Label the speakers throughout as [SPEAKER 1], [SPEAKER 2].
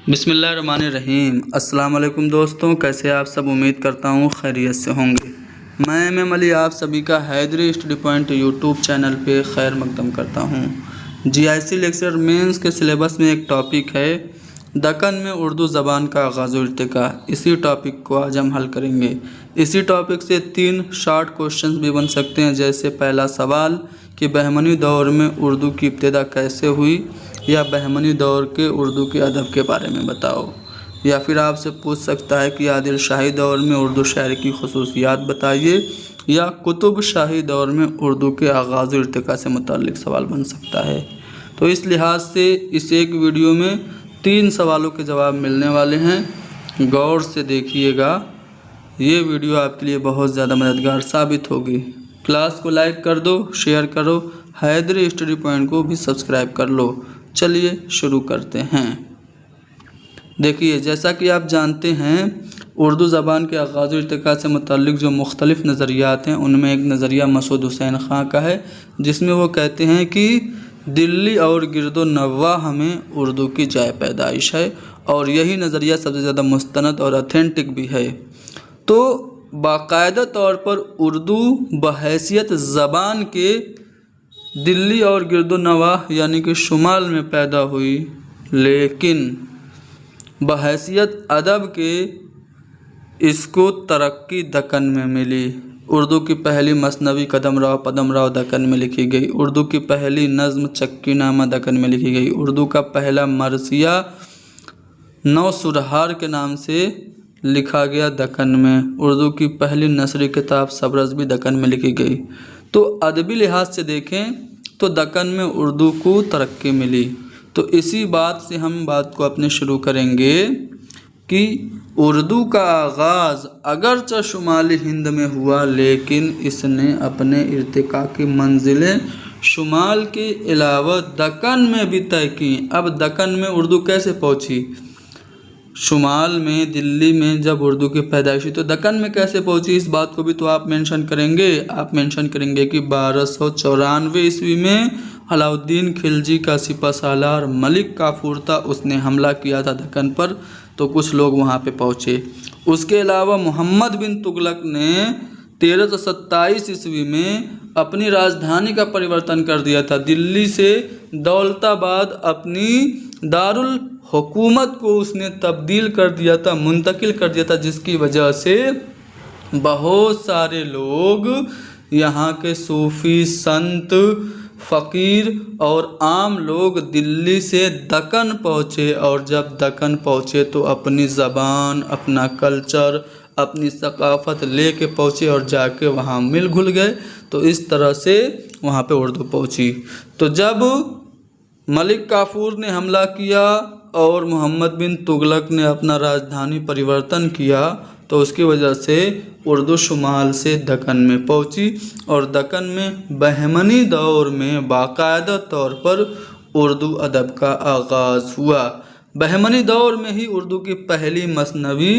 [SPEAKER 1] बिस्मिल्लाहिर्रहमानिर्रहीम। अस्सलाम वालेकुम दोस्तों, कैसे आप सब? उम्मीद करता हूँ खैरियत से होंगे। मैं एम अली आप सभी का Haidari study point YouTube channel पे खैर मकदम करता हूँ। जीआईसी लेक्चर मेंस के सिलेबस में एक टॉपिक है दक्कन में उर्दू ज़बान का आगाज़ व इर्तिका। इसी टॉपिक को आज हम हल करेंगे। इसी टॉपिक से 3 शॉर्ट क्वेश्चंस भी बन सकते हैं। जैसे पहला सवाल कि बहमनी दौर में उर्दू की इब्तिदा कैसे हुई, या बहमनी दौर के उर्दू के अदब के बारे में बताओ। या फिर आपसे पूछ सकता है कि आदिल शाही दौर में उर्दू शायरी की खुसूसियात बताइए, या कुतुब शाही दौर में उर्दू के आगाज़ व इर्तिका से मुताल्लिक़ सवाल बन सकता है। तो इस लिहाज से इस एक वीडियो में 3 सवालों के जवाब मिलने वाले हैं। गौर से देखिएगा, ये वीडियो आपके लिए बहुत ज़्यादा मददगार साबित होगी। क्लास को लाइक कर दो, शेयर करो, हैदरी स्टडी पॉइंट को भी सब्सक्राइब कर लो। चलिए शुरू करते हैं। देखिए, जैसा कि आप जानते हैं उर्दू ज़बान के आगाज़ व इर्तिका से मुताल्लिक़ जो मुख्तलिफ़ नज़रियात हैं, उनमें एक नज़रिया मसूद हुसैन ख़ां का है, जिसमें वो कहते हैं कि दिल्ली और गिरदो नवाह में उर्दू की जाए पैदाइश है, और यही नज़रिया सबसे ज़्यादा मुस्तनद और ऑथेंटिक भी है। तो बाकायदा तौर पर उर्दू बहैसियत ज़बान के दिल्ली और गिरदो नवाह यानी कि शुमाल में पैदा हुई, लेकिन बहैसियत अदब के इसको तरक्की दक्कन में मिली। उर्दू की पहली मसनवी कदमराव पदमराव दक्कन में लिखी गई। उर्दू की पहली नज़्म चक्कीनामा दक्कन में लिखी गई। उर्दू का पहला मरसिया नौ सुरहार के नाम से लिखा गया दक्कन में। उर्दू की पहली नसरी किताब सबरस भी दक्कन में लिखी गई। तो अदबी लिहाज से देखें तो दक्कन में उर्दू को तरक्की मिली। तो इसी बात से हम बात को अपने शुरू करेंगे कि उर्दू का आगाज़ अगरचे शुमाली हिंद में हुआ, लेकिन इसने अपने इर्तिका की मंजिलें शुमाल के अलावा दक्कन में भी तय की। अब दक्कन में उर्दू कैसे पहुंची? शुमाल में दिल्ली में जब उर्दू की पैदाइश हुई तो दक्कन में कैसे पहुंची, इस बात को भी तो आप मेंशन करेंगे। आप मेंशन करेंगे कि 1294 ईस्वी में अलाउद्दीन खिलजी का सिपहसालार मलिक काफूर था, उसने हमला किया था दक्कन पर, तो कुछ लोग वहां पे पहुंचे। उसके अलावा मोहम्मद बिन तुगलक ने 1327 ईस्वी में अपनी राजधानी का परिवर्तन कर दिया था। दिल्ली से दौलताबाद अपनी दारुल हुकूमत को उसने तब्दील कर दिया था, मुंतकिल कर दिया था, जिसकी वजह से बहुत सारे लोग यहाँ के सूफ़ी संत फ़कीर और आम लोग दिल्ली से दक्कन पहुँचे। और जब दक्कन पहुँचे तो अपनी ज़बान, अपना कल्चर, अपनी सकाफ़त लेके पहुँचे और जाके वहाँ मिल घुल गए। तो इस तरह से वहाँ पे उर्दू पहुँची। तो जब मलिक काफूर ने हमला किया और मोहम्मद बिन तुगलक ने अपना राजधानी परिवर्तन किया, तो उसकी वजह से उर्दू शुमाल से दक्कन में पहुंची, और दक्कन में बहमनी दौर में बाकायदा तौर पर उर्दू अदब का आगाज़ हुआ। बहमनी दौर में ही उर्दू की पहली मसनवी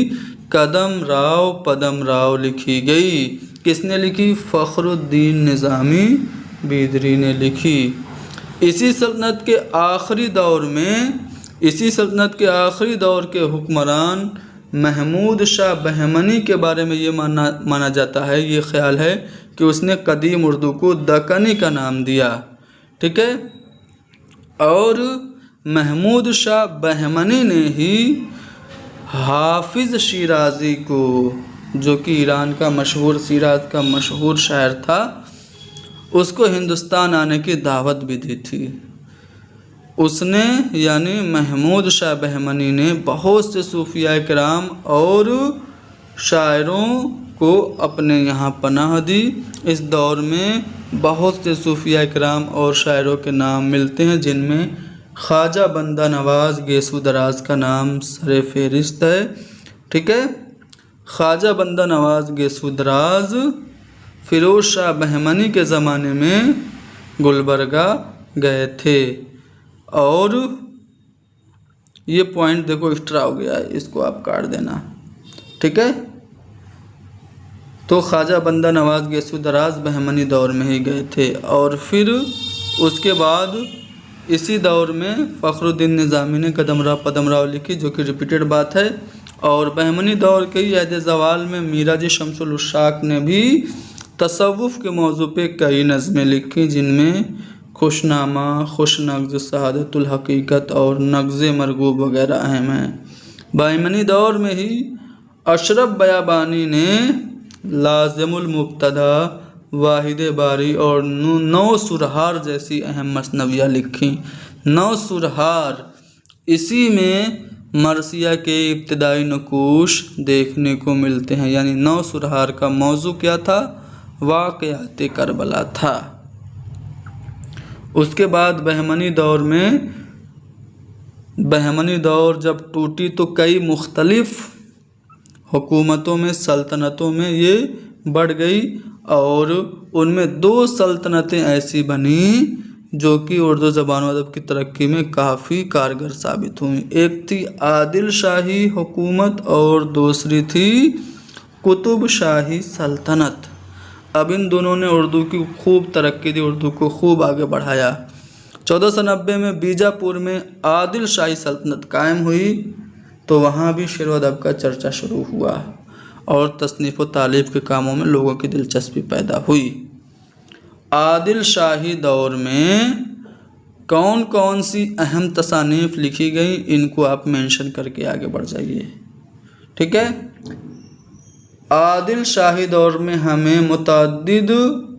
[SPEAKER 1] कदमराव पदमराव लिखी गई। किसने लिखी? फ़खरुद्दीन निज़ामी बीदरी ने लिखी। इसी सल्तनत के आखिरी दौर के हुक्मरान महमूद शाह बहमनी के बारे में ये माना जाता है, ये ख्याल है कि उसने कदीम उर्दू को दक्कनी का नाम दिया। ठीक है। और महमूद शाह बहमनी ने ही हाफिज़ शिराज़ी को, जो कि ईरान का मशहूर, शिराज का मशहूर शायर था, उसको हिंदुस्तान आने की दावत भी दी थी। उसने यानी महमूद शाह बहमनी ने बहुत से सूफिया किराम और शायरों को अपने यहाँ पनाह दी। इस दौर में बहुत से सूफिया किराम और शायरों के नाम मिलते हैं, जिनमें ख्वाजा बंदा नवाज़ गेसू दराज का नाम सरे फहरिस्त है। ठीक है। ख्वाजा बंदा नवाज़ गेसू दराज फ़िरोज़ शाह बहमनी के ज़माने में गुलबर्गा गए थे। और ये पॉइंट देखो एक्स्ट्रा हो गया है, इसको आप काट देना। ठीक है। तो ख्वाजा बंदा नवाज़ गेसू दराज बहमनी दौर में ही गए थे, और फिर उसके बाद इसी दौर में फ़खरुद्दीन निज़ामी ने कदमराव पदमराव लिखी, जो कि रिपीटेड बात है। और बहमनी दौर के याद ज़वाल में मीरा जी शम्सुल उश्शाक ने भी तसव्वुफ़ के मौजू पे कई नज़में लिखी, जिनमें खुशनामा, खुशनग़्ज़, शहादतुल हक़ीक़त और नग़्ज़े मरगूब वगैरह अहम हैं। बहमनी दौर में ही अशरफ बयाबानी ने लाज़िमुल मुब्तदा, वाहिद बारी और नौ सुरहार जैसी अहम मसनवियाँ लिखी। नौ सुरहार, इसी में मरसिया के इब्तिदाई नकूश देखने को मिलते हैं। यानी नौ सुरहार का मौजू क्या था? वाक़यात करबला था। उसके बाद बहमनी दौर जब टूटी तो कई मुख्तलिफ़ हुकूमतों में, सल्तनतों में ये बढ़ गई और उनमें दो सल्तनतें ऐसी बनी जो कि उर्दू ज़बान व अदब की तरक्की में काफ़ी कारगर साबित हुई। एक थी आदिल शाही हुकूमत और दूसरी थी कुतुब शाही सल्तनत। अब इन दोनों ने उर्दू की खूब तरक्की दी, उर्दू को खूब आगे बढ़ाया। 1490 में बीजापुर में आदिल शाही सल्तनत कायम हुई, तो वहाँ भी शेर व अदब का चर्चा शुरू हुआ और तसनीफ़ व तालीफ़ के कामों में लोगों की दिलचस्पी पैदा हुई। आदिल शाही दौर में कौन कौन सी अहम तसानीफ़ लिखी गई, इनको आप मेंशन करके आगे बढ़ जाइए। ठीक है। आदिल शाही दौर में हमें मुतअद्दिद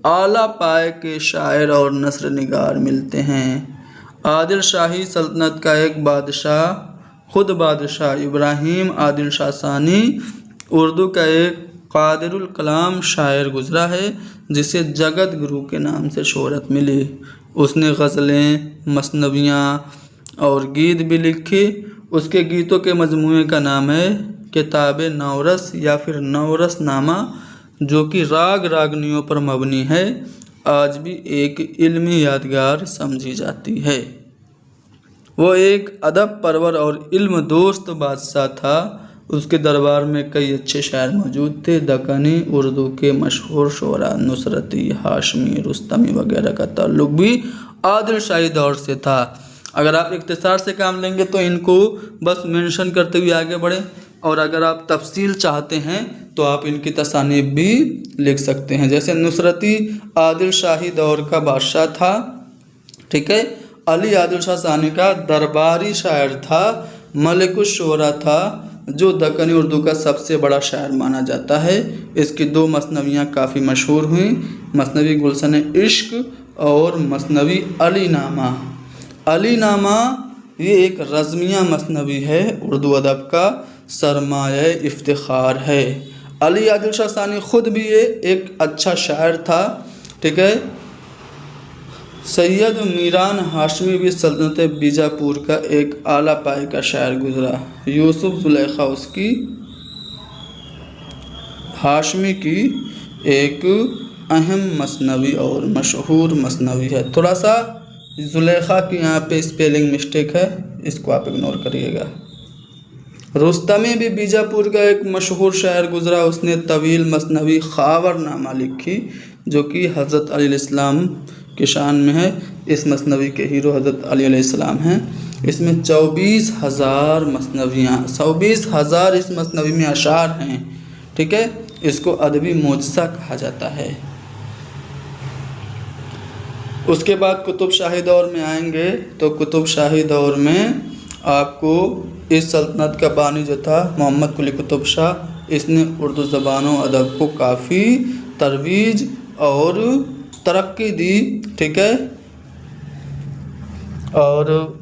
[SPEAKER 1] आला पाए के शायर और नस्र निगार मिलते हैं। आदिल शाही सल्तनत का एक बादशाह, खुद बादशाह इब्राहिम आदिल शाह सानी, उर्दू का एक कादिरुल कलाम शायर गुज़रा है, जिसे जगत गुरु के नाम से शोहरत मिली। उसने ग़ज़लें, मसनवियाँ और गीत भी लिखे। उसके गीतों के मजमूए का नाम है किताब नौरस या फिर नौरस नामा, जो कि राग रागनियों पर मबनी है। आज भी एक इल्मी यादगार समझी जाती है। वो एक अदब परवर और इल्म दोस्त बादशाह था। उसके दरबार में कई अच्छे शायर मौजूद थे। दक्कनी उर्दू के मशहूर शुअरा नुसरती, हाशमी, रुस्तमी वगैरह का ताल्लुक भी आदिल शाही दौर से था। अगर आप इख्तिसार से काम लेंगे तो इनको बस मेंशन करते हुए आगे बढ़ें, और अगर आप तफसील चाहते हैं तो आप इनकी तसानीफ भी लिख सकते हैं। जैसे नुसरती आदिल शाही दौर का बादशाह था। ठीक है। अली आदिल शाह सानी का दरबारी शायर था। मलिकुश शुअरा था, जो दक्कनी उर्दू का सबसे बड़ा शायर माना जाता है। इसकी दो मसनवियाँ काफ़ी मशहूर हुई, मसनवी गुलशन इश्क और मसनवी अली नामा। अली नामा ये एक रज़मिया मसनवी है, उर्दू अदब का सरमाया इफ्तिखार है। अली आदिल शाह सानी ख़ुद भी ये एक अच्छा शायर था। ठीक है। सैयद मीरान हाशमी भी सल्तनत बीजापुर का एक आला पाए का शायर गुज़रा। यूसुफ ज़ुलेखा उसकी हाशमी की एक अहम मसनवी और मशहूर मसनवी है। थोड़ा सा ज़ुलेखा की यहाँ पे स्पेलिंग मिस्टेक है, इसको आप इग्नोर करिएगा। रुस्तमी भी बीजापुर का एक मशहूर शायर गुज़रा। उसने तवील मसनवी खावर नामा लिखी, जो कि हज़रत अली अलैहिस्सलाम के शान में है। इस मसनवी के हीरो हज़रत अली अलैहिस्सलाम हैं। इसमें 24,000 मसनवियाँ, 24,000 इस मसनवी में अशार हैं। ठीक है। इसको अदबी मोजज़ा कहा जाता है। उसके बाद कुतुब शाही दौर में आएंगे तो कुतुब शाही दौर में आपको इस सल्तनत का बानी जो था मोहम्मद कुली कुतुब शाह, इसने उर्दू ज़बान व अदब को काफ़ी तरवीज और तरक्की दी। ठीक है। और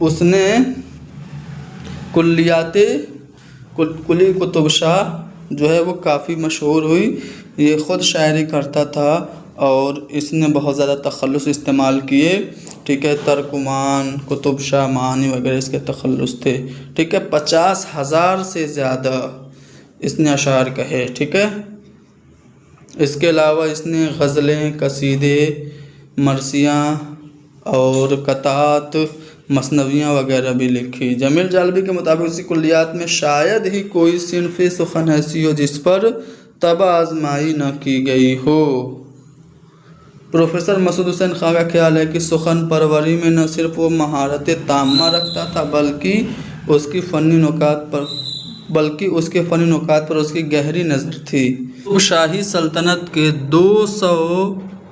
[SPEAKER 1] उसने कुली कुतुब शाह जो है वो काफ़ी मशहूर हुई। ये ख़ुद शायरी करता था और इसने बहुत ज़्यादा तखल्लुस इस्तेमाल किए। ठीक है। तर्कुमान, कुतुब शाह, मानी वगैरह इसके तखल्लुस थे। ठीक है। 50,000 से ज़्यादा इसने अशार कहे। ठीक है। इसके अलावा इसने ग़ज़लें, कसीदे, मरसियाँ और कतात, मसनवियाँ वगैरह भी लिखी। जमील जालबी के मुताबिक इसी कुल्लियात में शायद ही कोई सिन्फ़ सुख़न ऐसी हो जिस पर तब आज़माई न की गई हो। प्रोफेसर मसूद हुसैन खां का ख्याल है कि सुखन परवरी में न सिर्फ वो महारत ताम्मा रखता था बल्कि उसके फ़नी नुकात पर उसकी गहरी नज़र थी। शाही सल्तनत के 200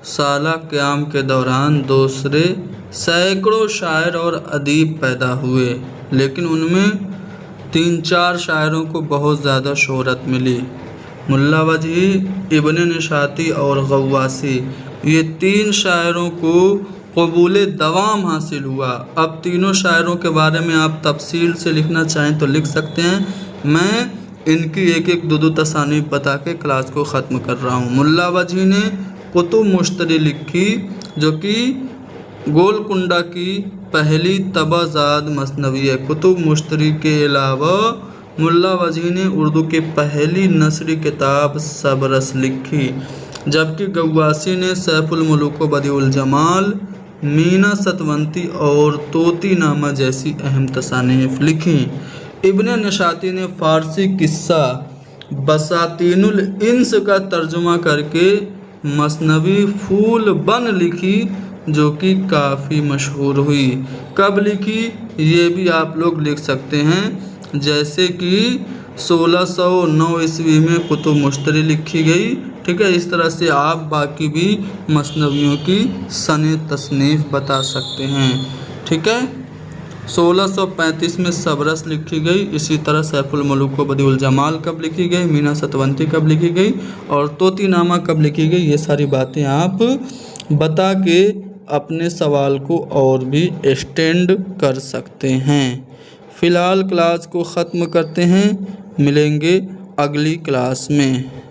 [SPEAKER 1] साला क़याम के दौरान दूसरे सैकड़ों शायर और अदीब पैदा हुए, लेकिन उनमें 3-4 शायरों को बहुत ज़्यादा शोहरत मिली। मुल्ला वजही, इब्न निशाती और गव्वासी, ये 3 शायरों को कबूल दवाम हासिल हुआ। अब तीनों शायरों के बारे में आप तफसील से लिखना चाहें तो लिख सकते हैं। मैं इनकी एक एक दो तसानीफ बता के क्लास को ख़त्म कर रहा हूँ। मुल्ला वजही ने कुतुब मुश्तरी लिखी, जो कि गोलकुंडा की पहली तबाज़ाद मसनवी है। कुतुब मुश्तरी के अलावा मुल्ला वजही ने उर्दू की पहली नसरी किताब सबरस लिखी, जबकि गव्वासी ने सैफुल मुलूक व बदिउल जमाल, मीना सतवंती और तोती नामा जैसी अहम तसानीफ लिखी। इब्न निशाती ने फ़ारसी किस्सा बसातीनुल इंस का तर्जुमा करके मसनवी फूल बन लिखी, जो कि काफ़ी मशहूर हुई। कब लिखी ये भी आप लोग लिख सकते हैं, जैसे कि 1609 ईस्वी में कुतुब मुश्तरी लिखी गई। ठीक है, इस तरह से आप बाकी भी मसनवियों की सने तसनीफ़ बता सकते हैं। ठीक है, 1635 में सबरस लिखी गई। इसी तरह सैफुल मुलूक व बदिउल जमाल कब लिखी गई, मीना सतवंती कब लिखी गई और तोती नामा कब लिखी गई, ये सारी बातें आप बता के अपने सवाल को और भी एक्सटेंड कर सकते हैं। फ़िलहाल क्लास को ख़त्म करते हैं, मिलेंगे अगली क्लास में।